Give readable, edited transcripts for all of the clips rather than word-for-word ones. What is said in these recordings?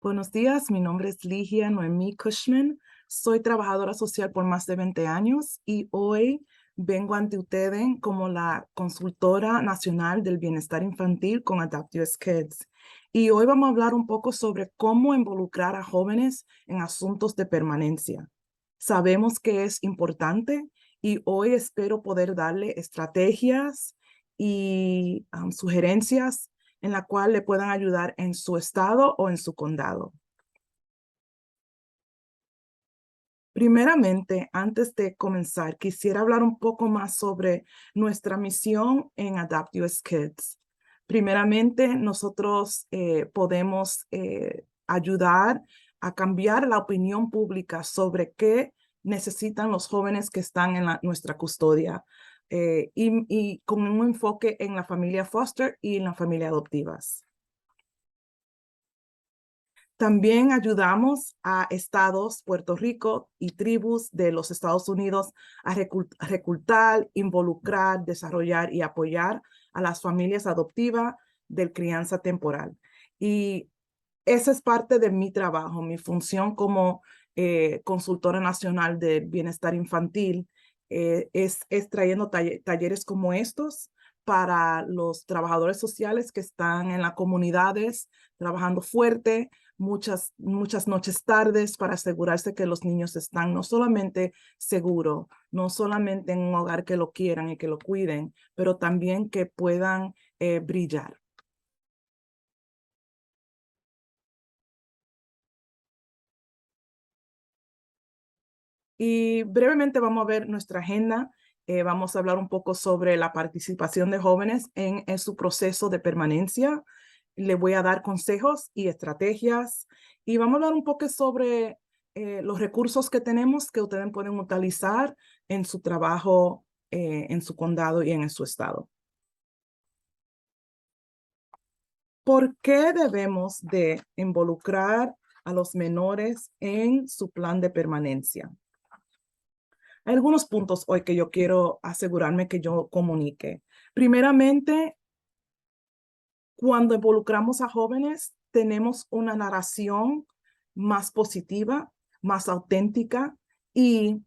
Buenos días, mi nombre es Ligia Noemí Cushman. Soy trabajadora social por más de 20 años y hoy vengo ante ustedes como la consultora nacional del bienestar infantil con Adapt US Kids. Y hoy vamos a hablar un poco sobre cómo involucrar a jóvenes en asuntos de permanencia. Sabemos que es importante y hoy espero poder darle estrategias y sugerencias en la cual le puedan ayudar en su estado o en su condado. Primeramente, antes de comenzar, quisiera hablar un poco más sobre nuestra misión en Adapt US Kids. Primeramente, nosotros podemos ayudar a cambiar la opinión pública sobre qué necesitan los jóvenes que están en nuestra custodia y con un enfoque en la familia foster y en la familia adoptivas. También ayudamos a estados, Puerto Rico y tribus de los Estados Unidos a reclutar, involucrar, desarrollar y apoyar a las familias adoptivas de crianza temporal. Y esa es parte de mi trabajo, mi función como consultora nacional de bienestar infantil es trayendo talleres como estos para los trabajadores sociales que están en las comunidades trabajando fuerte, muchas noches tardes para asegurarse que los niños están no solamente seguros, no solamente en un hogar que lo quieran y que lo cuiden, pero también que puedan brillar. Y brevemente vamos a ver nuestra agenda. Vamos a hablar un poco sobre la participación de jóvenes en su proceso de permanencia. Le voy a dar consejos y estrategias. Y vamos a hablar un poco sobre los recursos que tenemos que ustedes pueden utilizar en su trabajo, en su condado y en su estado. ¿Por qué debemos de involucrar a los menores en su plan de permanencia? Hay algunos puntos hoy que yo quiero asegurarme que yo comunique. Primeramente, cuando involucramos a jóvenes, tenemos una narración más positiva, más auténtica y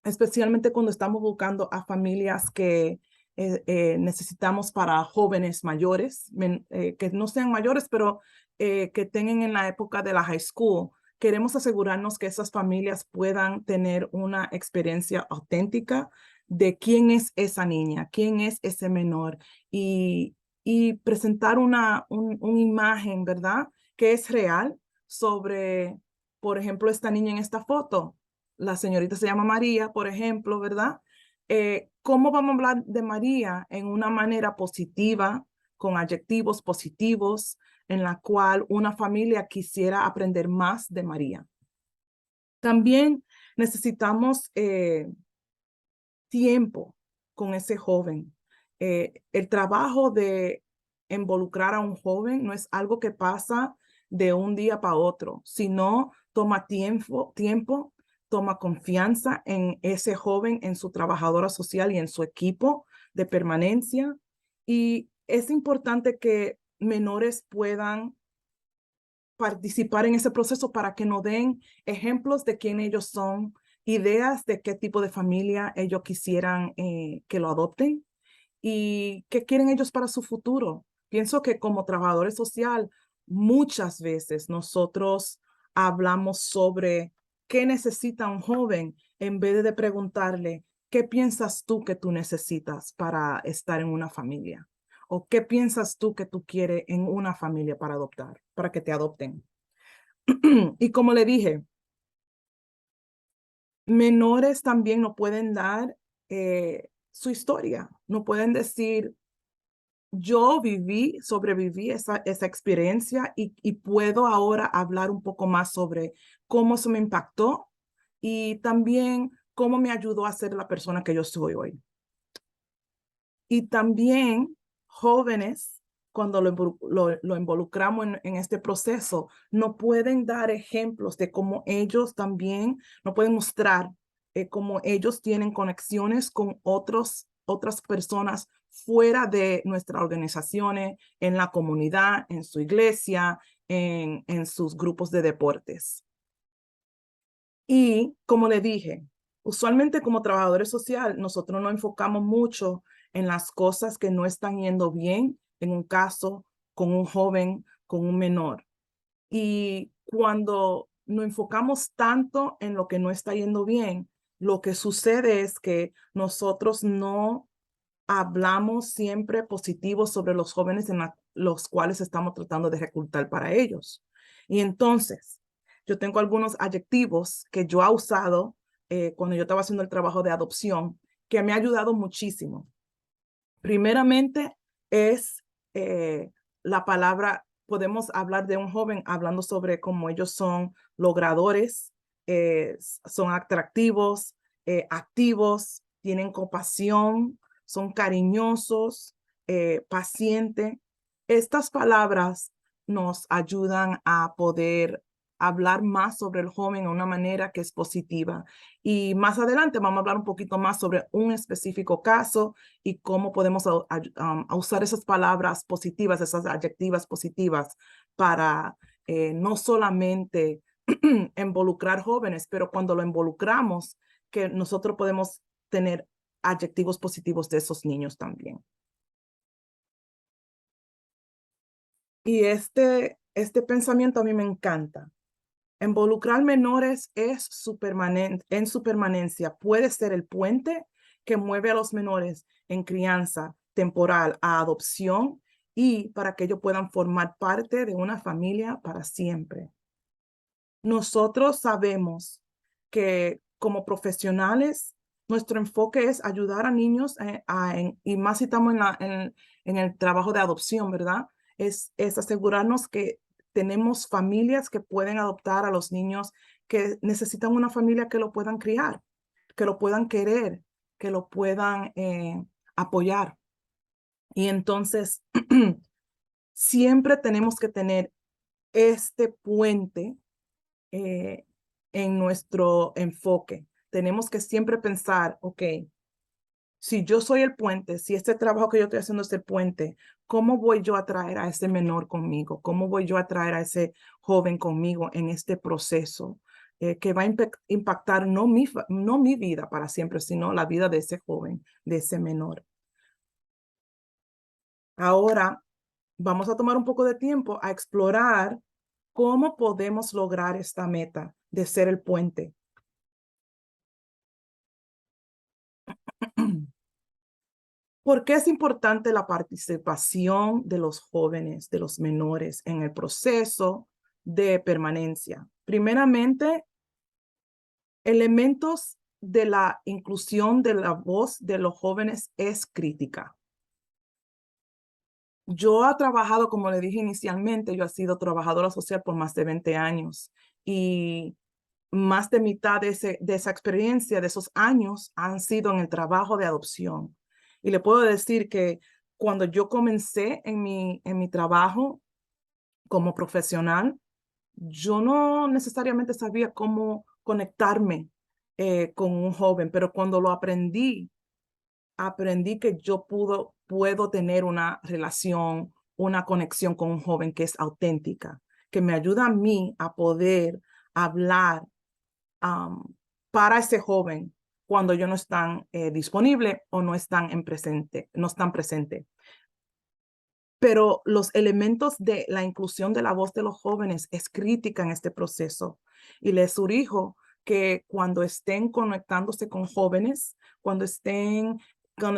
especialmente cuando estamos buscando a familias que necesitamos para jóvenes mayores, que no sean mayores, pero que tengan en la época de la high school. Queremos asegurarnos que esas familias puedan tener una experiencia auténtica de quién es esa niña, quién es ese menor y presentar una imagen, ¿verdad? Que es real sobre, por ejemplo, esta niña en esta foto. La señorita se llama María, por ejemplo, ¿verdad? ¿Cómo vamos a hablar de María en una manera positiva, con adjetivos positivos, en la cual una familia quisiera aprender más de María? También necesitamos tiempo con ese joven. El trabajo de involucrar a un joven no es algo que pasa de un día para otro, sino toma tiempo, toma confianza en ese joven, en su trabajadora social y en su equipo de permanencia. Y es importante que menores puedan participar en ese proceso para que nos den ejemplos de quién ellos son, ideas de qué tipo de familia ellos quisieran que lo adopten y qué quieren ellos para su futuro. Pienso que como trabajadores social, muchas veces nosotros hablamos sobre qué necesita un joven en vez de preguntarle, ¿qué piensas tú que tú necesitas para estar en una familia? ¿O qué piensas tú que tú quieres en una familia para adoptar, para que te adopten? Y como le dije, menores también no pueden dar su historia, no pueden decir, yo sobreviví esa experiencia y puedo ahora hablar un poco más sobre cómo eso me impactó y también cómo me ayudó a ser la persona que yo soy hoy. Y también jóvenes, cuando lo involucramos en este proceso, no pueden dar ejemplos de cómo ellos también, no pueden mostrar cómo ellos tienen conexiones con otras personas fuera de nuestras organizaciones, en la comunidad, en su iglesia, en sus grupos de deportes. Y como le dije, usualmente como trabajadores sociales, nosotros nos enfocamos mucho en las cosas que no están yendo bien, en un caso con un joven, con un menor. Y cuando nos enfocamos tanto en lo que no está yendo bien, lo que sucede es que nosotros no hablamos siempre positivo sobre los jóvenes en los cuales estamos tratando de reclutar para ellos. Y entonces, yo tengo algunos adjetivos que yo he usado cuando yo estaba haciendo el trabajo de adopción, que me ha ayudado muchísimo. Primeramente es la palabra, podemos hablar de un joven hablando sobre cómo ellos son logradores, son atractivos, activos, tienen compasión, son cariñosos, pacientes. Estas palabras nos ayudan a poder hablar más sobre el joven de una manera que es positiva. Y más adelante vamos a hablar un poquito más sobre un específico caso y cómo podemos usar esas palabras positivas, esas adjetivas positivas para no solamente involucrar jóvenes, pero cuando lo involucramos, que nosotros podemos tener adjetivos positivos de esos niños también. Y este pensamiento a mí me encanta. Involucrar menores en su permanencia puede ser el puente que mueve a los menores en crianza temporal a adopción y para que ellos puedan formar parte de una familia para siempre. Nosotros sabemos que como profesionales, nuestro enfoque es ayudar a niños y más si estamos en el trabajo de adopción, ¿verdad? Es asegurarnos que tenemos familias que pueden adoptar a los niños que necesitan una familia que lo puedan criar, que lo puedan querer, que lo puedan apoyar. Y entonces, siempre tenemos que tener este puente eh, en nuestro enfoque. Tenemos que siempre pensar, ok, si yo soy el puente, si este trabajo que yo estoy haciendo es el puente, ¿cómo voy yo a traer a ese menor conmigo? ¿Cómo voy yo a traer a ese joven conmigo en este proceso que va a impactar no mi vida para siempre, sino la vida de ese joven, de ese menor? Ahora vamos a tomar un poco de tiempo a explorar cómo podemos lograr esta meta de ser el puente. ¿Por qué es importante la participación de los jóvenes, de los menores en el proceso de permanencia? Primeramente, elementos de la inclusión de la voz de los jóvenes es crítica. Yo he trabajado, como le dije inicialmente, yo he sido trabajadora social por más de 20 años y más de mitad de esa experiencia, de esos años, han sido en el trabajo de adopción. Y le puedo decir que cuando yo comencé en mi trabajo como profesional, yo no necesariamente sabía cómo conectarme con un joven, pero cuando lo aprendí que yo puedo tener una relación, una conexión con un joven que es auténtica, que me ayuda a mí a poder hablar um, para ese joven cuando ellos no están disponibles o no están no están presentes. Pero los elementos de la inclusión de la voz de los jóvenes es crítica en este proceso. Y les sugirijo que cuando estén conectándose con jóvenes, cuando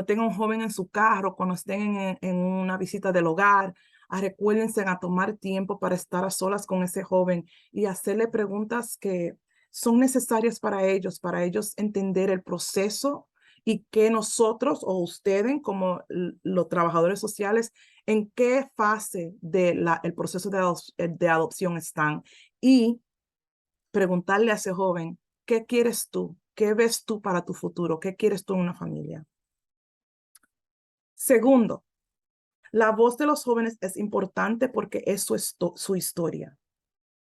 tengan un joven en su carro, cuando estén en una visita del hogar, recuérdense a tomar tiempo para estar a solas con ese joven y hacerle preguntas que son necesarias para ellos entender el proceso y que nosotros o ustedes como los trabajadores sociales en qué fase del proceso de adopción están y preguntarle a ese joven, ¿qué quieres tú? ¿Qué ves tú para tu futuro? ¿Qué quieres tú en una familia? Segundo, la voz de los jóvenes es importante porque es su historia.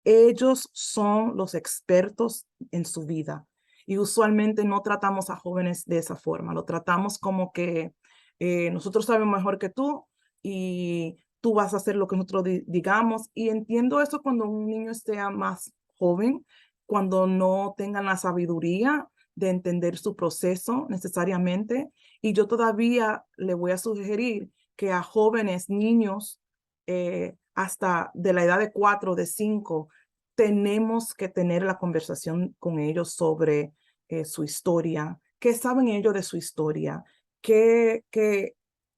Ellos son los expertos en su vida y usualmente no tratamos a jóvenes de esa forma. Lo tratamos como que nosotros sabemos mejor que tú y tú vas a hacer lo que nosotros digamos. Y entiendo eso cuando un niño sea más joven, cuando no tengan la sabiduría de entender su proceso necesariamente. Y yo todavía le voy a sugerir que a jóvenes, niños, hasta de la edad de 4, de 5, tenemos que tener la conversación con ellos sobre su historia, qué saben ellos de su historia, que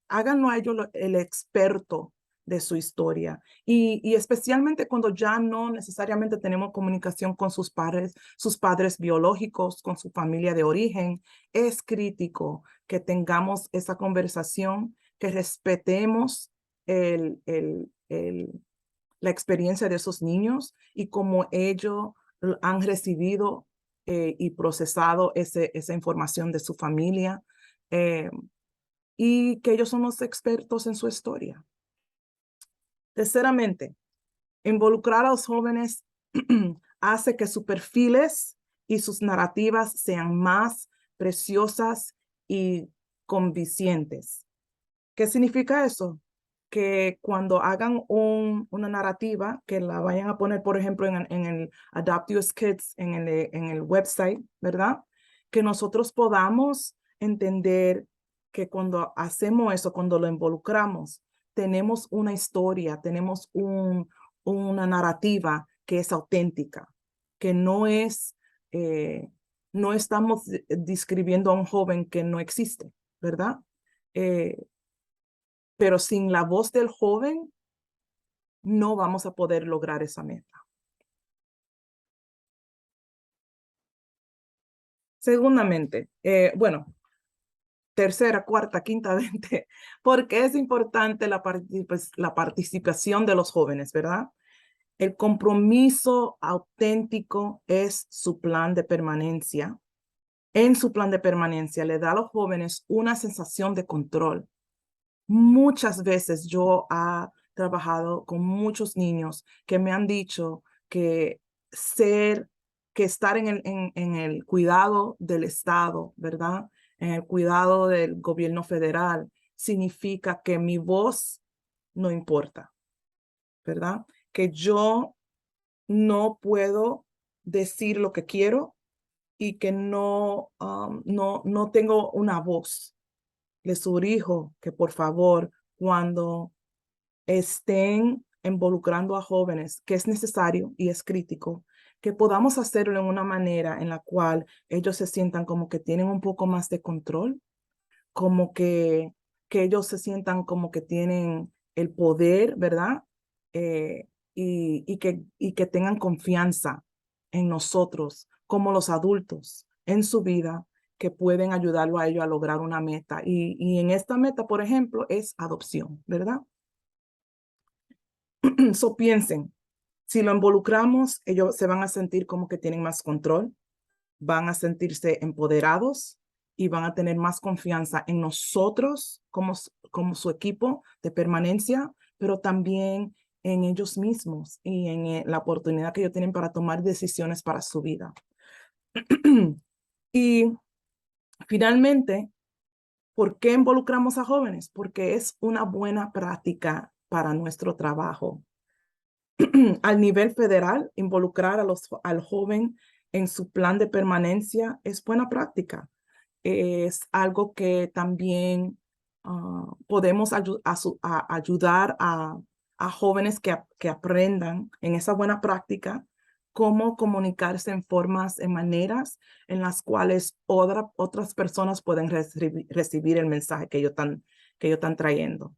háganlo a ellos el experto de su historia y especialmente cuando ya no necesariamente tenemos comunicación con sus padres biológicos, con su familia de origen, es crítico que tengamos esa conversación, que respetemos la experiencia de esos niños y cómo ellos han recibido y procesado esa información de su familia y que ellos son los expertos en su historia. Terceramente, involucrar a los jóvenes hace que sus perfiles y sus narrativas sean más preciosas y convincentes. ¿Qué significa eso? Que cuando hagan una narrativa, que la vayan a poner, por ejemplo, en el Adopt US Kids, en el website, ¿verdad? Que nosotros podamos entender que cuando hacemos eso, cuando lo involucramos, tenemos una historia, tenemos una narrativa que es auténtica, que no estamos describiendo a un joven que no existe, ¿verdad? Pero sin la voz del joven no vamos a poder lograr esa meta. Segundamente, bueno, tercera, cuarta, quinta, 20, porque es importante la participación de los jóvenes, ¿verdad? El compromiso auténtico es su plan de permanencia. En su plan de permanencia le da a los jóvenes una sensación de control. Muchas veces yo he trabajado con muchos niños que me han dicho que estar en el cuidado del Estado, ¿verdad? En el cuidado del gobierno federal, significa que mi voz no importa, ¿verdad? Que yo no puedo decir lo que quiero y que no tengo una voz. Les dirijo que por favor, cuando estén involucrando a jóvenes, que es necesario y es crítico, que podamos hacerlo en una manera en la cual ellos se sientan como que tienen un poco más de control, como que ellos se sientan como que tienen el poder, ¿verdad? Y que tengan confianza en nosotros como los adultos en su vida que pueden ayudarlo a ellos a lograr una meta. Y en esta meta, por ejemplo, es adopción, ¿verdad? So piensen, si lo involucramos, ellos se van a sentir como que tienen más control, van a sentirse empoderados y van a tener más confianza en nosotros como su equipo de permanencia, pero también en ellos mismos y en la oportunidad que ellos tienen para tomar decisiones para su vida. Y finalmente, ¿por qué involucramos a jóvenes? Porque es una buena práctica para nuestro trabajo. Al nivel federal, involucrar al joven en su plan de permanencia es buena práctica. Es algo que también podemos ayudar a jóvenes que aprendan en esa buena práctica cómo comunicarse en maneras en las cuales otras personas pueden recibir el mensaje que ellos están trayendo.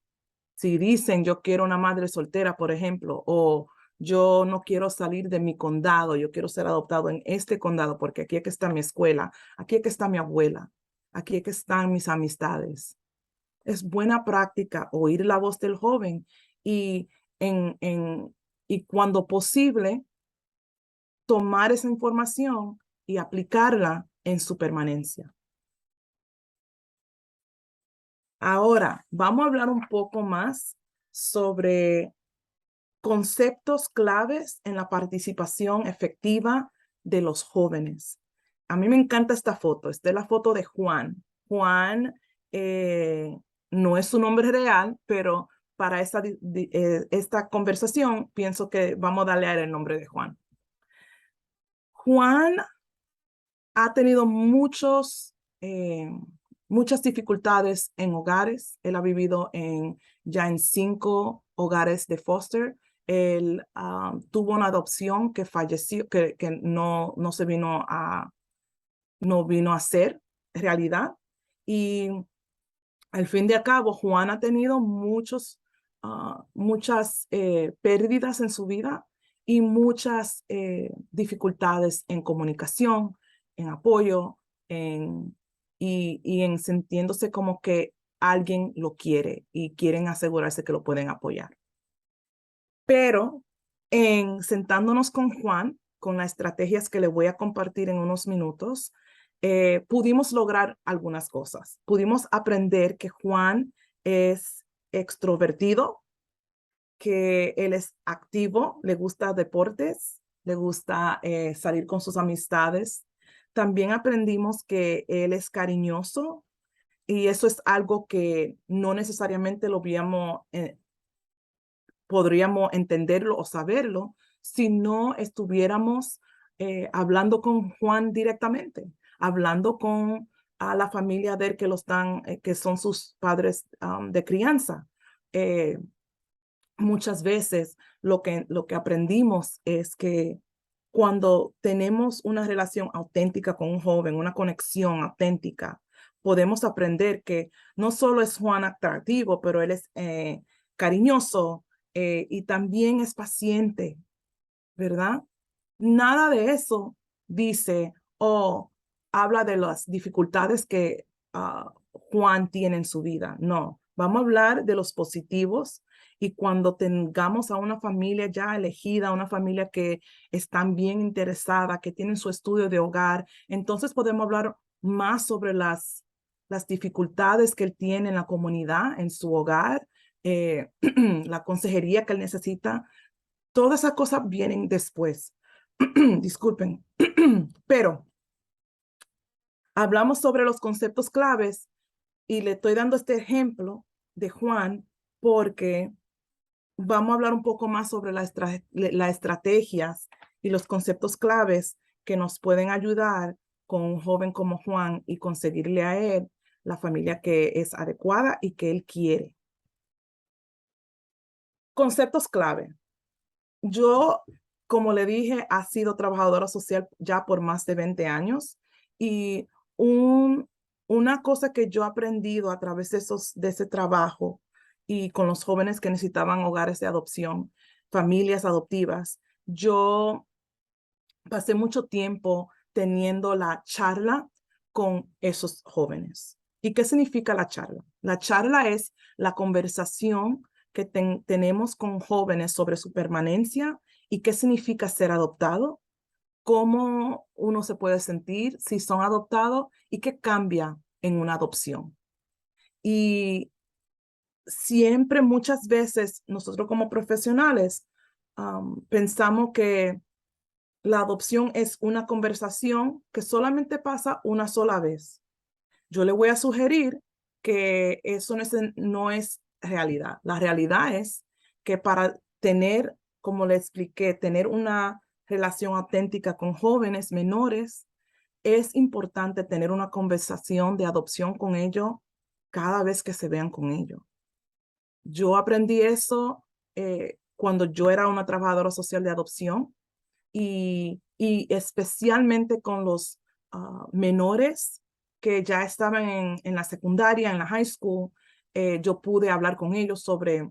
Si dicen, yo quiero una madre soltera, por ejemplo, o yo no quiero salir de mi condado, yo quiero ser adoptado en este condado porque aquí es que está mi escuela, aquí es que está mi abuela, aquí es que están mis amistades. Es buena práctica oír la voz del joven y, en, en, y cuando posible, tomar esa información y aplicarla en su permanencia. Ahora, vamos a hablar un poco más sobre conceptos claves en la participación efectiva de los jóvenes. A mí me encanta esta foto. Esta es la foto de Juan. Juan no es su nombre real, pero para esta conversación, pienso que vamos a darle a él el nombre de Juan. Juan ha tenido muchas dificultades en hogares. Él ha vivido ya en 5 hogares de foster. Él tuvo una adopción que falleció, que no vino a ser realidad. Y al fin de cabo, Juan ha tenido muchas pérdidas en su vida y muchas dificultades en comunicación, en apoyo, y en sintiéndose como que alguien lo quiere y quieren asegurarse que lo pueden apoyar. Pero sentándonos con Juan, con las estrategias que le voy a compartir en unos minutos, pudimos lograr algunas cosas. Pudimos aprender que Juan es extrovertido, que él es activo, le gusta deportes, le gusta salir con sus amistades. También aprendimos que él es cariñoso y eso es algo que no necesariamente podríamos entenderlo o saberlo si no estuviéramos hablando con Juan directamente, hablando con a la familia de él que son sus padres de crianza. Muchas veces lo que aprendimos es que cuando tenemos una relación auténtica con un joven, una conexión auténtica, podemos aprender que no solo es Juan atractivo, pero él es cariñoso y también es paciente, ¿verdad? Nada de eso dice o habla de las dificultades que Juan tiene en su vida. No, vamos a hablar de los positivos y cuando tengamos a una familia ya elegida, una familia que están bien interesada, que tienen su estudio de hogar, entonces podemos hablar más sobre las dificultades que él tiene en la comunidad, en su hogar, la consejería que él necesita. Todas esas cosas vienen después. Disculpen. Pero hablamos sobre los conceptos claves y le estoy dando este ejemplo de Juan porque vamos a hablar un poco más sobre las estrategias y los conceptos claves que nos pueden ayudar con un joven como Juan y conseguirle a él la familia que es adecuada y que él quiere. Conceptos clave. Yo, como le dije, he sido trabajadora social ya por más de 20 años y una cosa que yo he aprendido a través de ese trabajo y con los jóvenes que necesitaban hogares de adopción, familias adoptivas, yo pasé mucho tiempo teniendo la charla con esos jóvenes. ¿Y qué significa la charla? La charla es la conversación que tenemos con jóvenes sobre su permanencia y qué significa ser adoptado, cómo uno se puede sentir si son adoptados y qué cambia en una adopción. Y siempre, muchas veces, nosotros como profesionales pensamos que la adopción es una conversación que solamente pasa una sola vez. Yo le voy a sugerir que eso no es realidad. La realidad es que para tener, como le expliqué, tener una relación auténtica con jóvenes menores, es importante tener una conversación de adopción con ellos cada vez que se vean con ellos. Yo aprendí eso cuando yo era una trabajadora social de adopción y especialmente con los menores que ya estaban en la secundaria, en la high school, yo pude hablar con ellos sobre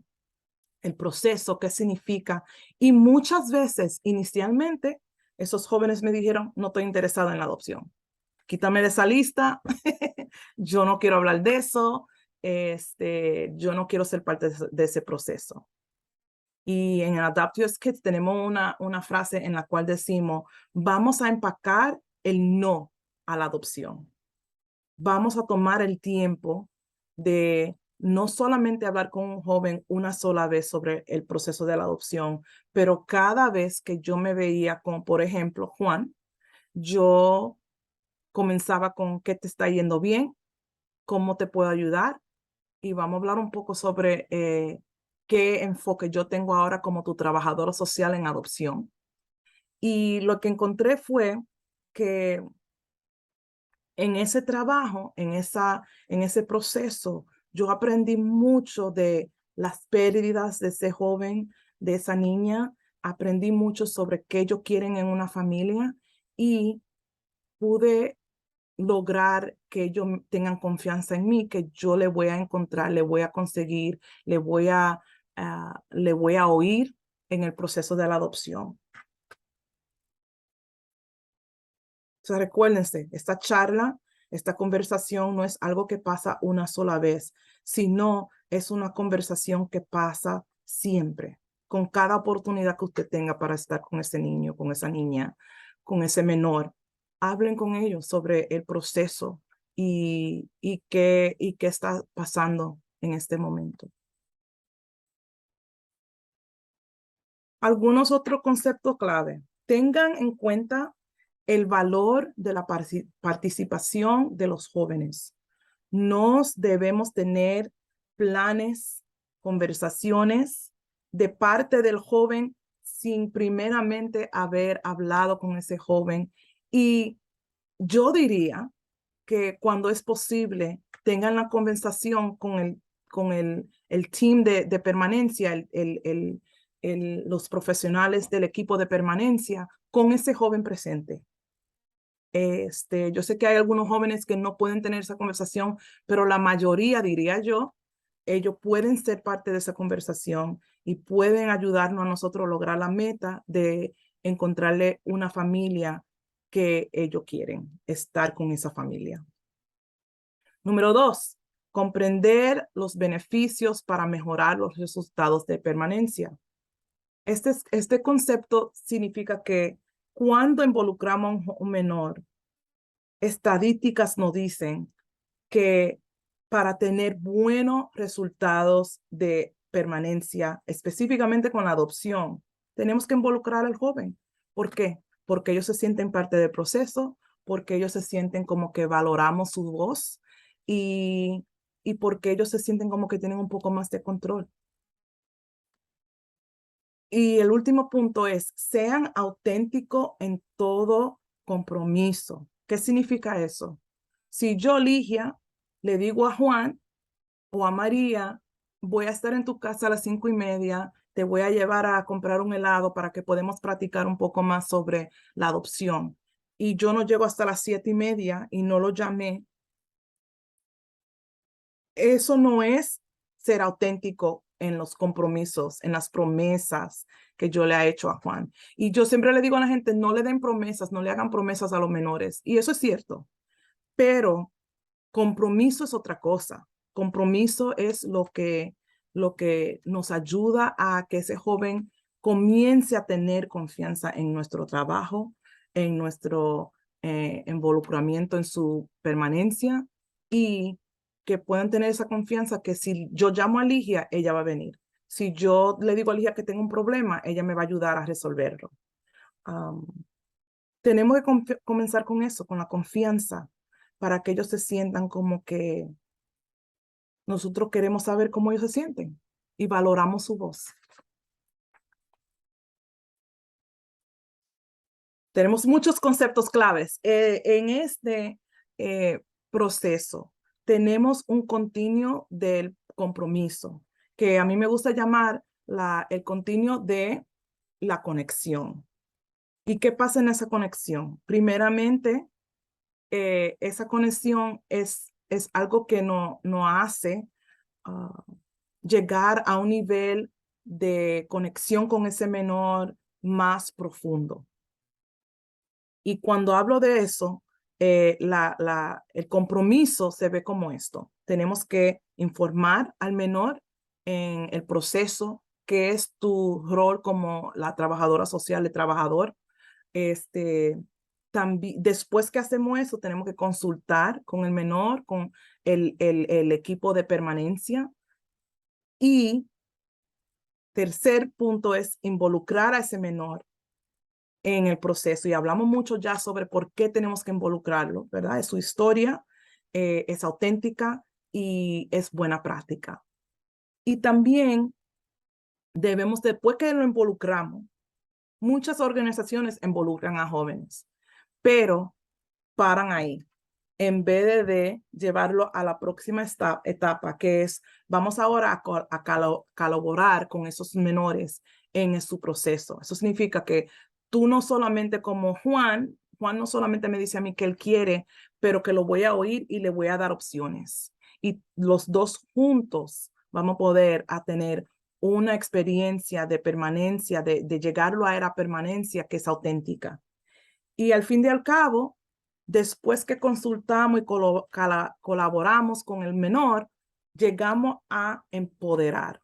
el proceso, qué significa. Y muchas veces, inicialmente, esos jóvenes me dijeron, no estoy interesada en la adopción. Quítame de esa lista, yo no quiero hablar de eso, yo no quiero ser parte de ese proceso. Y en Adoptio Kids tenemos una frase en la cual decimos, vamos a empacar el no a la adopción. Vamos a tomar el tiempo de no solamente hablar con un joven una sola vez sobre el proceso de la adopción, pero cada vez que yo me veía con, por ejemplo, Juan, yo comenzaba con qué te está yendo bien, cómo te puedo ayudar y vamos a hablar un poco sobre qué enfoque yo tengo ahora como tu trabajadora social en adopción. Y lo que encontré fue que en ese trabajo, en ese proceso, yo aprendí mucho de las pérdidas de ese joven, de esa niña. Aprendí mucho sobre qué ellos quieren en una familia y pude lograr que ellos tengan confianza en mí, que yo le voy a encontrar, le voy a conseguir, le voy a oír en el proceso de la adopción. O sea, recuérdense, esta charla, esta conversación no es algo que pasa una sola vez, sino es una conversación que pasa siempre, con cada oportunidad que usted tenga para estar con ese niño, con esa niña, con ese menor. Hablen con ellos sobre el proceso y qué está pasando en este momento. Algunos otros conceptos clave. Tengan en cuenta el valor de la participación de los jóvenes. Nos debemos tener planes, conversaciones de parte del joven sin primeramente haber hablado con ese joven. Y yo diría que cuando es posible, tengan la conversación con el team de permanencia, los profesionales del equipo de permanencia, con ese joven presente. Yo sé que hay algunos jóvenes que no pueden tener esa conversación, pero la mayoría, diría yo, ellos pueden ser parte de esa conversación y pueden ayudarnos a nosotros a lograr la meta de encontrarle una familia que ellos quieren, estar con esa familia. Número 2, comprender los beneficios para mejorar los resultados de permanencia. Este concepto significa que cuando involucramos a un menor, estadísticas nos dicen que para tener buenos resultados de permanencia, específicamente con la adopción, tenemos que involucrar al joven. ¿Por qué? Porque ellos se sienten parte del proceso, porque ellos se sienten como que valoramos su voz y, y porque ellos se sienten como que tienen un poco más de control. Y el último punto es, sean auténticos en todo compromiso. ¿Qué significa eso? Si yo, Ligia, le digo a Juan o a María, voy a estar en tu casa a las 5:30, te voy a llevar a comprar un helado para que podamos practicar un poco más sobre la adopción. Y yo no llego hasta las 7:30 y no lo llamé. Eso no es ser auténtico en los compromisos, en las promesas que yo le he hecho a Juan. Y yo siempre le digo a la gente, no le den promesas, no le hagan promesas a los menores. Y eso es cierto, pero compromiso es otra cosa. Compromiso es lo que nos ayuda a que ese joven comience a tener confianza en nuestro trabajo, en nuestro involucramiento en su permanencia y que puedan tener esa confianza que si yo llamo a Ligia, ella va a venir. Si yo le digo a Ligia que tengo un problema, ella me va a ayudar a resolverlo. Um, Tenemos que comenzar con eso, con la confianza, para que ellos se sientan como que nosotros queremos saber cómo ellos se sienten y valoramos su voz. Tenemos muchos conceptos claves. En este proceso tenemos un continuo del compromiso, que a mí me gusta llamar el continuo de la conexión. ¿Y qué pasa en esa conexión? Primeramente, esa conexión es algo que nos hace llegar a un nivel de conexión con ese menor más profundo. Y cuando hablo de eso, el compromiso se ve como esto. Tenemos que informar al menor en el proceso, que es tu rol como la trabajadora social, el trabajador. También, después que hacemos eso, tenemos que consultar con el menor, con el equipo de permanencia. Y tercer punto es involucrar a ese menor en el proceso. Y hablamos mucho ya sobre por qué tenemos que involucrarlo, ¿verdad? Es su historia, es auténtica y es buena práctica. Y también después que lo involucramos, muchas organizaciones involucran a jóvenes, pero paran ahí en vez de llevarlo a la próxima etapa, que es, vamos ahora a colaborar con esos menores en su proceso. Eso significa que tú no solamente como Juan no solamente me dice a mí que él quiere, pero que lo voy a oír y le voy a dar opciones. Y los dos juntos vamos a poder a tener una experiencia de permanencia, de llegarlo a la permanencia que es auténtica. Y al fin y al cabo, después que consultamos y colaboramos con el menor, llegamos a empoderar.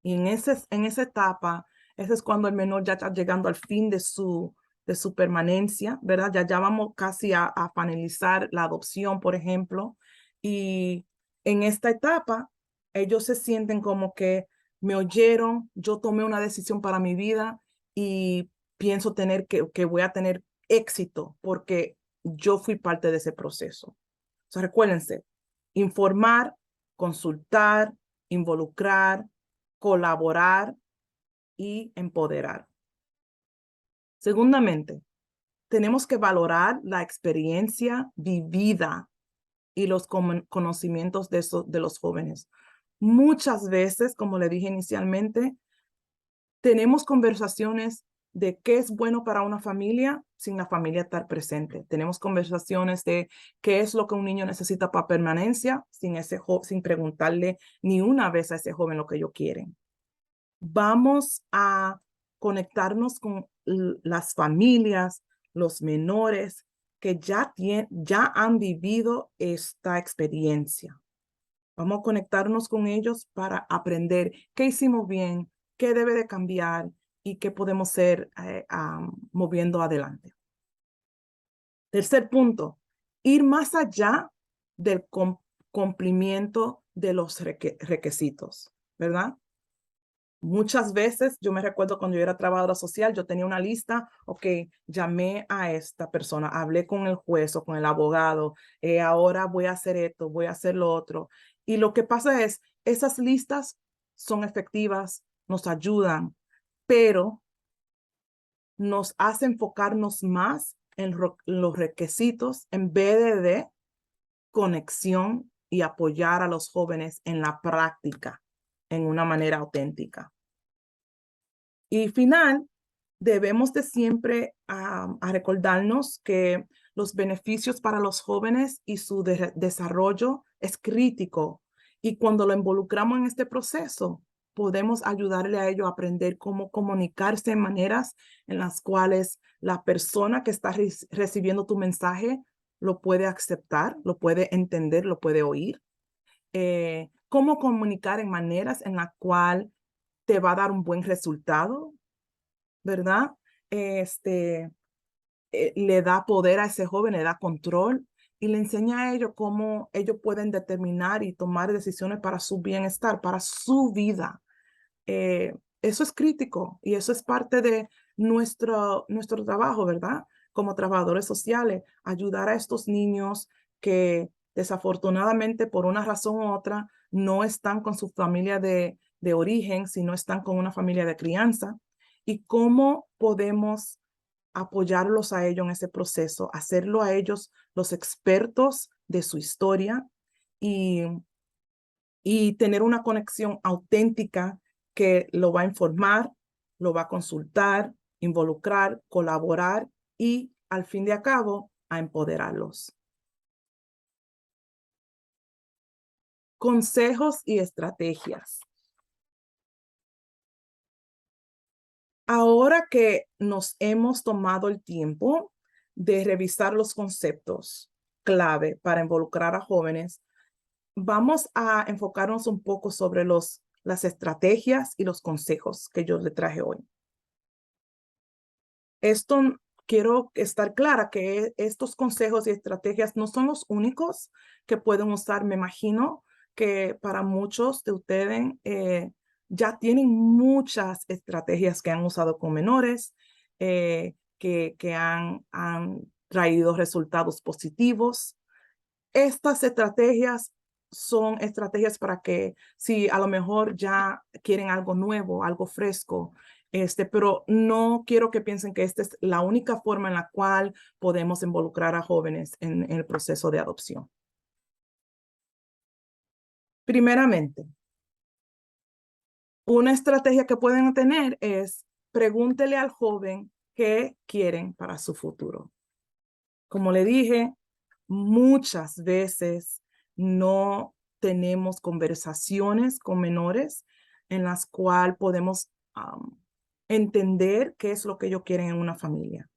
Y en esa etapa, ese es cuando el menor ya está llegando al fin de su permanencia, ¿verdad? Ya vamos casi a finalizar la adopción, por ejemplo. Y en esta etapa, ellos se sienten como que me oyeron, yo tomé una decisión para mi vida y pienso que voy a tener éxito porque yo fui parte de ese proceso. O sea, recuérdense, informar, consultar, involucrar, colaborar y empoderar. Segundamente, tenemos que valorar la experiencia vivida y los conocimientos de los jóvenes. Muchas veces, como le dije inicialmente, tenemos conversaciones de qué es bueno para una familia sin la familia estar presente. Tenemos conversaciones de qué es lo que un niño necesita para permanencia sin preguntarle ni una vez a ese joven lo que ellos quieren. Vamos a conectarnos con las familias, los menores que ya han vivido esta experiencia. Vamos a conectarnos con ellos para aprender qué hicimos bien, qué debe de cambiar y qué podemos ser moviendo adelante. Tercer punto, ir más allá del cumplimiento de los requisitos, ¿verdad? Muchas veces, yo me recuerdo cuando yo era trabajadora social, yo tenía una lista, ok, llamé a esta persona, hablé con el juez o con el abogado, ahora voy a hacer esto, voy a hacer lo otro. Y lo que pasa es, esas listas son efectivas, nos ayudan, pero nos hace enfocarnos más en los requisitos en vez de conexión y apoyar a los jóvenes en la práctica, en una manera auténtica. Y final, debemos de siempre a recordarnos que los beneficios para los jóvenes y su desarrollo es crítico. Y cuando lo involucramos en este proceso, podemos ayudarle a ellos a aprender cómo comunicarse en maneras en las cuales la persona que está recibiendo tu mensaje lo puede aceptar, lo puede entender, lo puede oír. Cómo comunicar en maneras en las cuales te va a dar un buen resultado, ¿verdad? Le da poder a ese joven, le da control y le enseña a ellos cómo ellos pueden determinar y tomar decisiones para su bienestar, para su vida. Eso es crítico y eso es parte de nuestro trabajo, ¿verdad? Como trabajadores sociales, ayudar a estos niños que desafortunadamente por una razón u otra no están con su familia de origen, sino están con una familia de crianza. Y cómo podemos apoyarlos a ellos en ese proceso, hacerlo a ellos los expertos de su historia y, y tener una conexión auténtica que lo va a informar, lo va a consultar, involucrar, colaborar y al fin de cabo a empoderarlos. Consejos y estrategias. Ahora que nos hemos tomado el tiempo de revisar los conceptos clave para involucrar a jóvenes, vamos a enfocarnos un poco sobre las estrategias y los consejos que yo le traje hoy. Quiero estar clara que estos consejos y estrategias no son los únicos que pueden usar. Me imagino que para muchos de ustedes ya tienen muchas estrategias que han usado con menores, que han traído resultados positivos. Estas estrategias son estrategias para que si a lo mejor ya quieren algo nuevo, algo fresco, pero no quiero que piensen que esta es la única forma en la cual podemos involucrar a jóvenes en el proceso de adopción. Primeramente, una estrategia que pueden tener es pregúntele al joven qué quieren para su futuro. Como le dije, muchas veces no tenemos conversaciones con menores en las cuales podemos entender qué es lo que ellos quieren en una familia.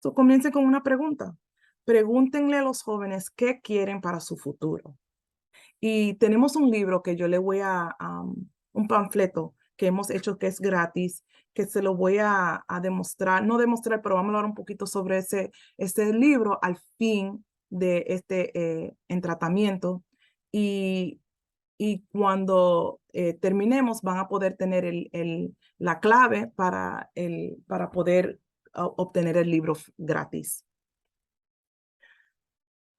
So, comiencen con una pregunta. Pregúntenle a los jóvenes qué quieren para su futuro. Y tenemos un libro que yo le voy un panfleto que hemos hecho que es gratis, que se lo voy a demostrar, no demostrar, pero vamos a hablar un poquito sobre ese libro al fin de en tratamiento. Y, y cuando terminemos van a poder tener la clave para poder obtener el libro gratis.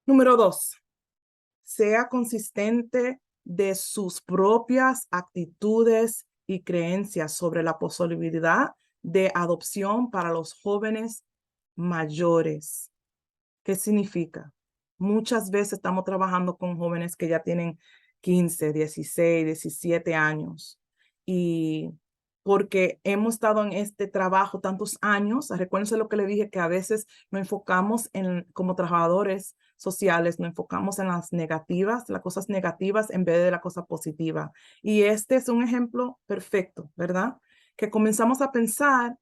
Número 2. Sea consistente de sus propias actitudes y creencias sobre la posibilidad de adopción para los jóvenes mayores. ¿Qué significa? Muchas veces estamos trabajando con jóvenes que ya tienen 15, 16, 17 años y porque hemos estado en este trabajo tantos años, recuérdense lo que le dije, que a veces nos enfocamos como trabajadores sociales, nos enfocamos en las negativas, las cosas negativas en vez de la cosa positiva. Y este es un ejemplo perfecto, ¿verdad? Que comenzamos a pensar,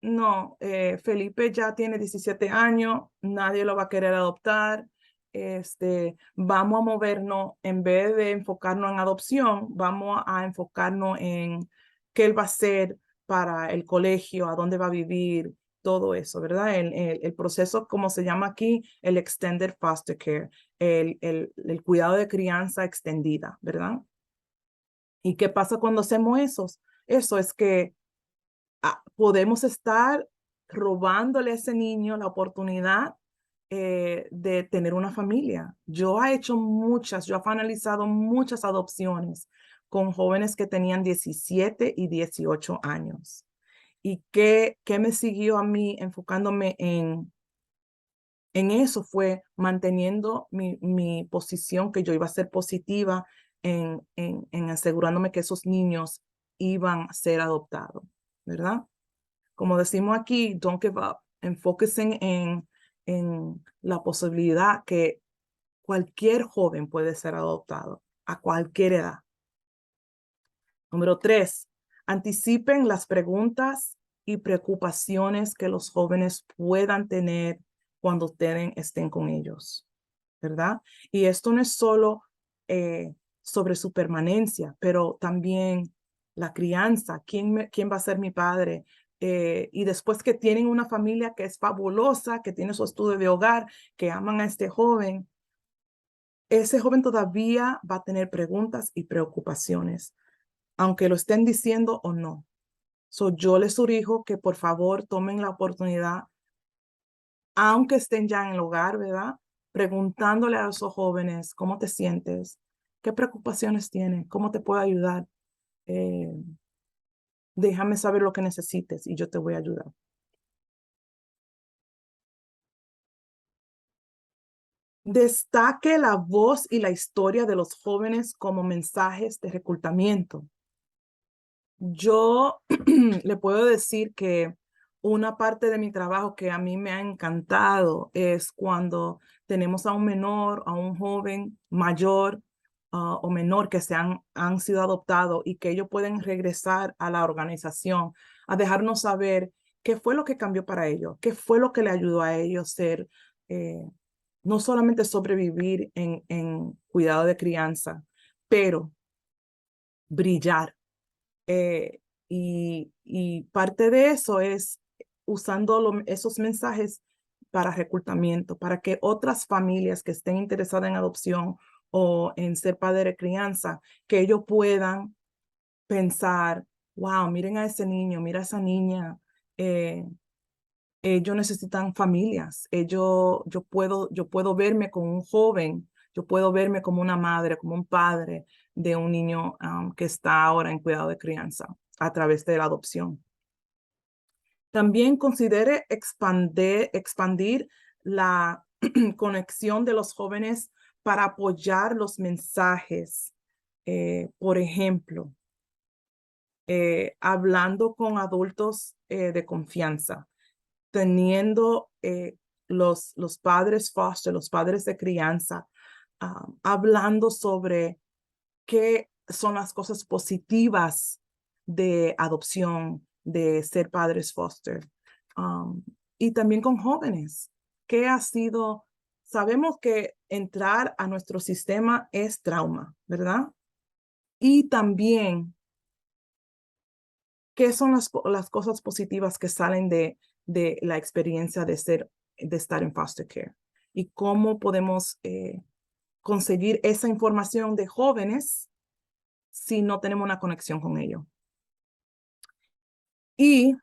no, Felipe ya tiene 17 años, nadie lo va a querer adoptar, vamos a movernos, en vez de enfocarnos en adopción, vamos a enfocarnos en qué él va a hacer para el colegio, a dónde va a vivir, todo eso, ¿verdad? El proceso, como se llama aquí, el Extended Foster Care, el cuidado de crianza extendida, ¿verdad? ¿Y qué pasa cuando hacemos eso? Eso es que podemos estar robándole a ese niño la oportunidad de tener una familia. Yo he analizado muchas adopciones con jóvenes que tenían 17 y 18 años. ¿Y qué me siguió a mí enfocándome en eso? Fue manteniendo mi posición, que yo iba a ser positiva en asegurándome que esos niños iban a ser adoptados, ¿verdad? Como decimos aquí, don't give up. Enfóquense en la posibilidad que cualquier joven puede ser adoptado a cualquier edad. Número 3, anticipen las preguntas y preocupaciones que los jóvenes puedan tener cuando ustedes estén con ellos, ¿verdad? Y esto no es solo sobre su permanencia, pero también la crianza, quién va a ser mi padre. Y después que tienen una familia que es fabulosa, que tiene su estudio de hogar, que aman a este joven, ese joven todavía va a tener preguntas y preocupaciones, aunque lo estén diciendo o no. Yo les sugerigo que por favor tomen la oportunidad, aunque estén ya en el hogar, ¿verdad? Preguntándole a esos jóvenes, ¿cómo te sientes? ¿Qué preocupaciones tienes? ¿Cómo te puedo ayudar? Eh, Déjame saber lo que necesites y yo te voy a ayudar. Destaque la voz y la historia de los jóvenes como mensajes de reclutamiento. Yo le puedo decir que una parte de mi trabajo que a mí me ha encantado es cuando tenemos a un menor, a un joven mayor o menor que han sido adoptados y que ellos pueden regresar a la organización a dejarnos saber qué fue lo que cambió para ellos, qué fue lo que le ayudó a ellos ser, no solamente sobrevivir en cuidado de crianza, pero brillar. Eh, y parte de eso es usando esos mensajes para reclutamiento, para que otras familias que estén interesadas en adopción o en ser padre de crianza, que ellos puedan pensar, wow, miren a ese niño, mira a esa niña, ellos necesitan familias, yo puedo verme con un joven Yo puedo verme como una madre, como un padre de un niño que está ahora en cuidado de crianza a través de la adopción. También considere expandir la conexión de los jóvenes para apoyar los mensajes. Por ejemplo, hablando con adultos de confianza, teniendo los padres foster, los padres de crianza, hablando sobre qué son las cosas positivas de adopción, de ser padres foster. Y también con jóvenes, ¿qué ha sido? Sabemos que entrar a nuestro sistema es trauma, ¿verdad? Y también, ¿qué son las cosas positivas que salen de la experiencia de estar en foster care? Y cómo podemos conseguir esa información de jóvenes si no tenemos una conexión con ellos. Y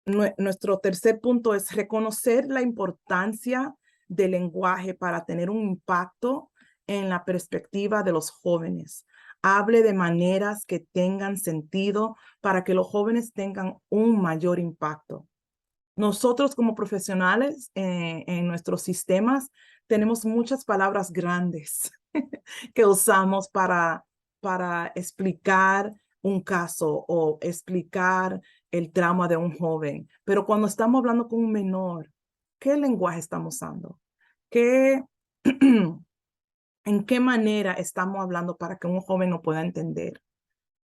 nuestro tercer punto es reconocer la importancia del lenguaje para tener un impacto en la perspectiva de los jóvenes. Hable de maneras que tengan sentido para que los jóvenes tengan un mayor impacto. Nosotros como profesionales en nuestros sistemas tenemos muchas palabras grandes que usamos para explicar un caso o explicar el trauma de un joven. Pero cuando estamos hablando con un menor, ¿qué lenguaje estamos usando? ¿Qué, ¿En qué manera estamos hablando para que un joven lo pueda entender?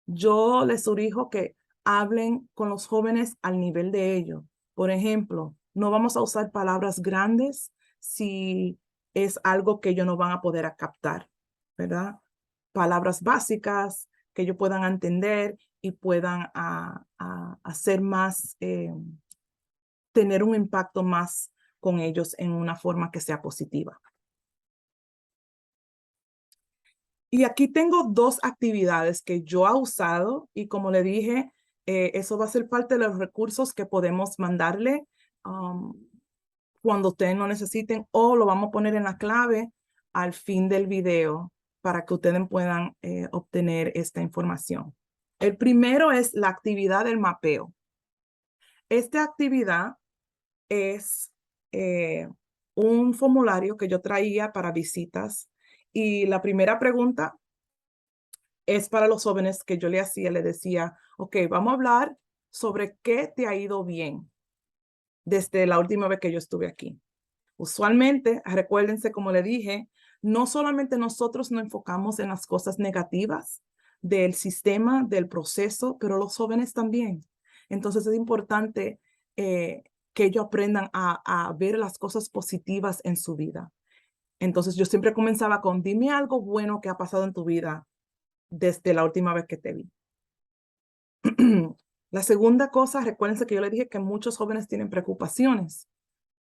Yo les sugerijo que hablen con los jóvenes al nivel de ellos. Por ejemplo, no vamos a usar palabras grandes si es algo que ellos no van a poder captar, ¿verdad? Palabras básicas que ellos puedan entender y puedan hacer más, tener un impacto más con ellos en una forma que sea positiva. Y aquí tengo dos actividades que yo he usado y como le dije, eso va a ser parte de los recursos que podemos mandarle cuando ustedes lo necesiten o lo vamos a poner en la clave al fin del video para que ustedes puedan obtener esta información. El primero es la actividad del mapeo. Esta actividad es un formulario que yo traía para visitas y la primera pregunta es para los jóvenes que yo le hacía, le decía, ok, vamos a hablar sobre qué te ha ido bien desde la última vez que yo estuve aquí. Usualmente, recuérdense, como le dije, no solamente nosotros nos enfocamos en las cosas negativas del sistema, del proceso, pero los jóvenes también. Entonces es importante que ellos aprendan a ver las cosas positivas en su vida. Entonces yo siempre comenzaba con, dime algo bueno que ha pasado en tu vida desde la última vez que te vi. La segunda cosa, recuérdense que yo le dije que muchos jóvenes tienen preocupaciones.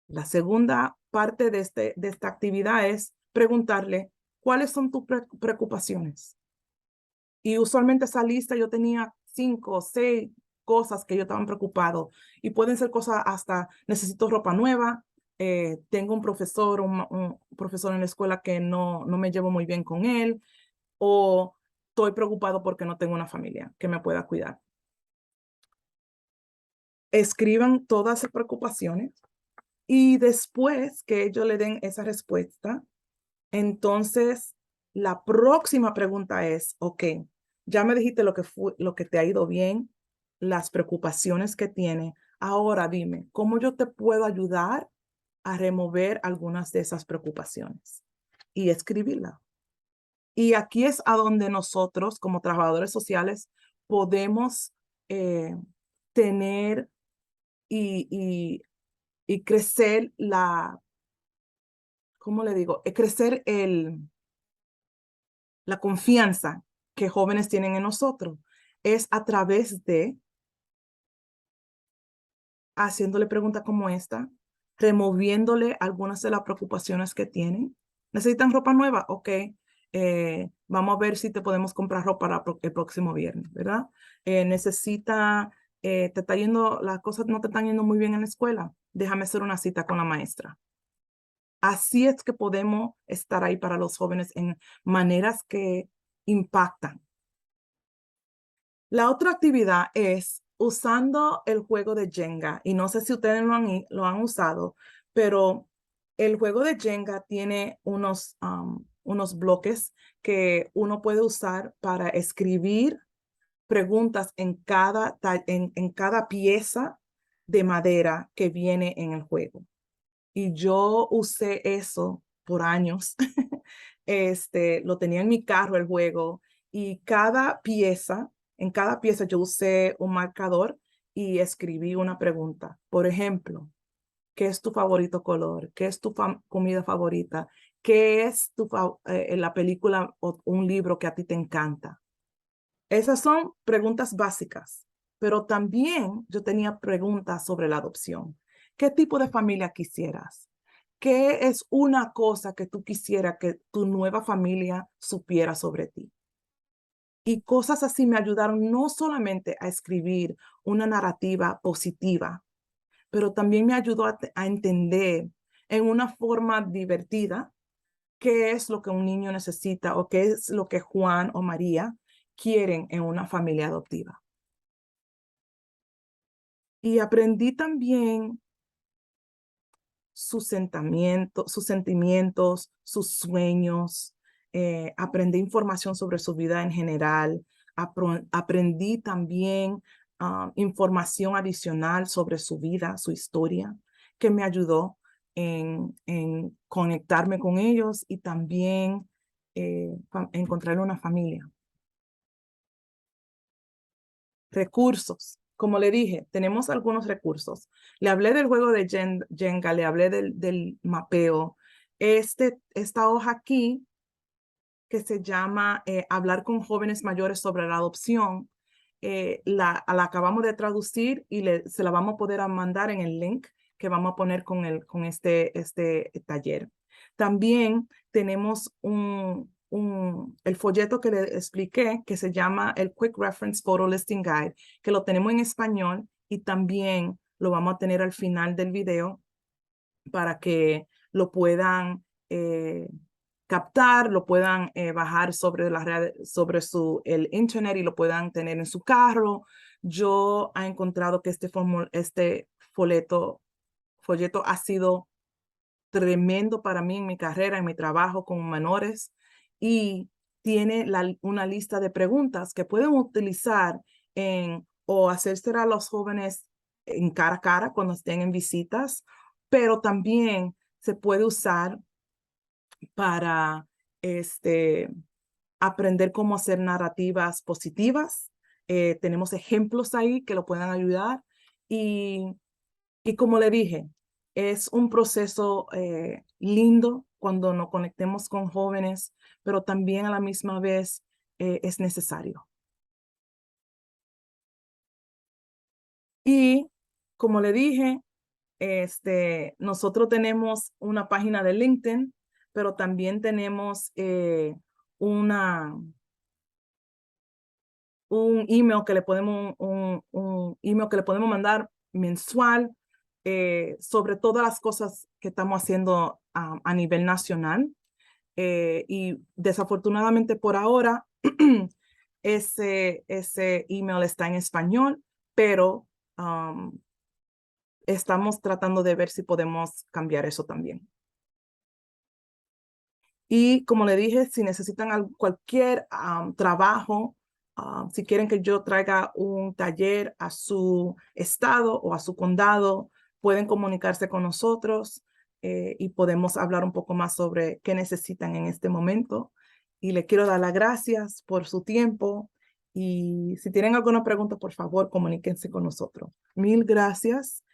La segunda parte de esta actividad es preguntarle, ¿cuáles son tus preocupaciones? Y usualmente esa lista yo tenía 5 o 6 cosas que yo estaba preocupado y pueden ser cosas hasta necesito ropa nueva, tengo un profesor en la escuela que no me llevo muy bien con él o estoy preocupado porque no tengo una familia que me pueda cuidar. Escriban todas esas preocupaciones y después que ellos le den esa respuesta, entonces la próxima pregunta es, ok, ya me dijiste lo que te ha ido bien, las preocupaciones que tiene. Ahora dime, ¿cómo yo te puedo ayudar a remover algunas de esas preocupaciones? Y escribirla. Y aquí es a donde nosotros, como trabajadores sociales, podemos tener y crecer ¿cómo le digo? Crecer la confianza que jóvenes tienen en nosotros. Es a través de haciéndole preguntas como esta, removiéndole algunas de las preocupaciones que tienen. ¿Necesitan ropa nueva? Ok, vamos a ver si te podemos comprar ropa el próximo viernes, ¿verdad? Te está yendo, las cosas no te están yendo muy bien en la escuela. Déjame hacer una cita con la maestra. Así es que podemos estar ahí para los jóvenes en maneras que impactan. La otra actividad es usando el juego de Jenga, y no sé si ustedes lo han usado, pero el juego de Jenga tiene unos bloques que uno puede usar para escribir preguntas en cada pieza de madera que viene en el juego. Y yo usé eso por años. Lo tenía en mi carro el juego y en cada pieza yo usé un marcador y escribí una pregunta. Por ejemplo, ¿qué es tu favorito color? ¿Qué es tu comida favorita? ¿Qué es la película o un libro que a ti te encanta? Esas son preguntas básicas, pero también yo tenía preguntas sobre la adopción. ¿Qué tipo de familia quisieras? ¿Qué es una cosa que tú quisieras que tu nueva familia supiera sobre ti? Y cosas así me ayudaron no solamente a escribir una narrativa positiva, pero también me ayudó a entender en una forma divertida qué es lo que un niño necesita o qué es lo que Juan o María quieren en una familia adoptiva. Y aprendí también sus sentimientos, sus sueños, aprendí información sobre su vida en general, aprendí también información adicional sobre su vida, su historia, que me ayudó en conectarme con ellos y también encontrar una familia. Recursos. Como le dije, tenemos algunos recursos. Le hablé del juego de Jenga, le hablé del mapeo. Esta hoja aquí, que se llama Hablar con jóvenes mayores sobre la adopción, la acabamos de traducir y se la vamos a poder mandar en el link que vamos a poner con este taller. También tenemos el folleto que le expliqué que se llama el Quick Reference Photo Listing Guide, que lo tenemos en español y también lo vamos a tener al final del video para que lo puedan captar, lo puedan bajar sobre la red, sobre el internet y lo puedan tener en su carro. Yo he encontrado que este folleto ha sido tremendo para mí en mi carrera, en mi trabajo con menores, y tiene una lista de preguntas que pueden utilizar o hacerse a los jóvenes en cara a cara cuando estén en visitas, pero también se puede usar para aprender cómo hacer narrativas positivas. Tenemos ejemplos ahí que lo puedan ayudar y como le dije, es un proceso lindo cuando nos conectemos con jóvenes, pero también a la misma vez es necesario. Y como le dije, nosotros tenemos una página de LinkedIn, pero también tenemos un email que le podemos, un email que le podemos mandar mensual sobre todas las cosas que estamos haciendo a nivel nacional. Y desafortunadamente por ahora ese email está en español, pero estamos tratando de ver si podemos cambiar eso también. Y como le dije, si necesitan cualquier trabajo, si quieren que yo traiga un taller a su estado o a su condado, pueden comunicarse con nosotros y podemos hablar un poco más sobre qué necesitan en este momento. Y le quiero dar las gracias por su tiempo. Y si tienen alguna pregunta, por favor, comuníquense con nosotros. Mil gracias.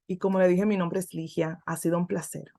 Y como le dije, mi nombre es Ligia. Ha sido un placer.